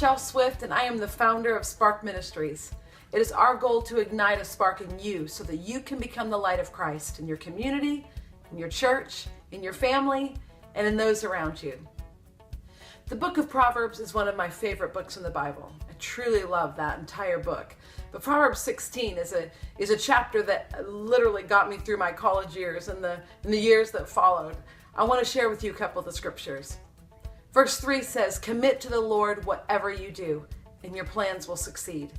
Michelle Swift, and I am the founder of Spark Ministries. It is our goal to ignite a spark in you so that you can become the light of Christ in your community, in your church, in your family, and in those around you. The book of Proverbs is one of my favorite books in the Bible. I truly love that entire book. But Proverbs 16 is a chapter that literally got me through my college years and the years that followed. I want to share with you a couple of the scriptures. Verse 3 says, "Commit to the Lord whatever you do, and your plans will succeed."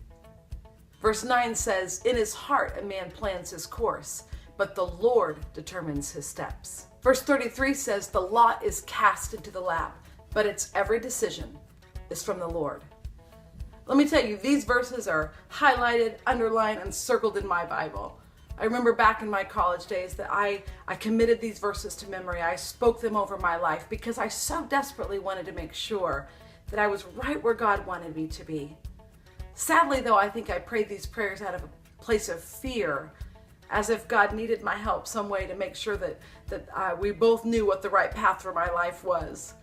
Verse 9 says, "In his heart a man plans his course, but the Lord determines his steps." Verse 33 says, "The lot is cast into the lap, but its every decision is from the Lord." Let me tell you, these verses are highlighted, underlined, and circled in my Bible. I remember back in my college days that I committed these verses to memory. I spoke them over my life because I so desperately wanted to make sure that I was right where God wanted me to be. Sadly, though, I think I prayed these prayers out of a place of fear, as if God needed my help some way to make sure that we both knew what the right path for my life was.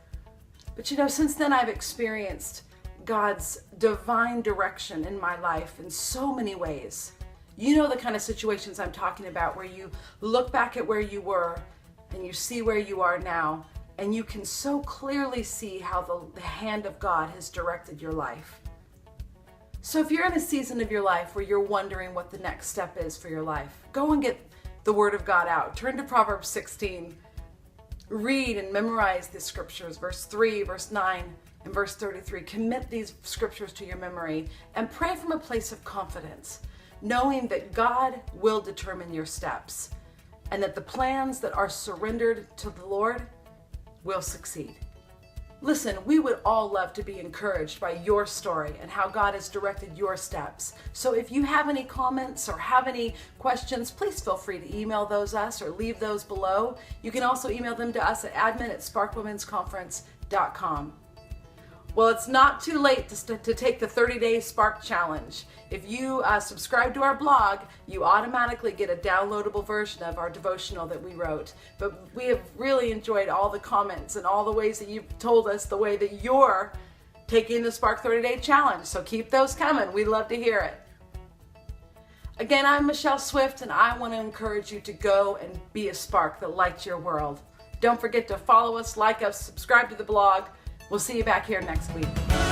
But you know, since then I've experienced God's divine direction in my life in so many ways. You know the kind of situations I'm talking about, where you look back at where you were and you see where you are now, and you can so clearly see how the hand of God has directed your life. So if you're in a season of your life where you're wondering what the next step is for your life, go and get the Word of God out. Turn to Proverbs 16. Read and memorize the scriptures, verse 3, verse 9, and verse 33. Commit these scriptures to your memory and pray from a place of confidence, knowing that God will determine your steps and that the plans that are surrendered to the Lord will succeed. Listen, we would all love to be encouraged by your story and how God has directed your steps. So if you have any comments or have any questions, please feel free to email those us or leave those below. You can also email them to us at admin@sparkwomensconference.com. Well, it's not too late to take the 30-day Spark Challenge. If you subscribe to our blog, you automatically get a downloadable version of our devotional that we wrote. But we have really enjoyed all the comments and all the ways that you've told us the way that you're taking the Spark 30-day Challenge. So keep those coming. We'd love to hear it. Again, I'm Michelle Swift, and I want to encourage you to go and be a spark that lights your world. Don't forget to follow us, like us, subscribe to the blog. We'll see you back here next week.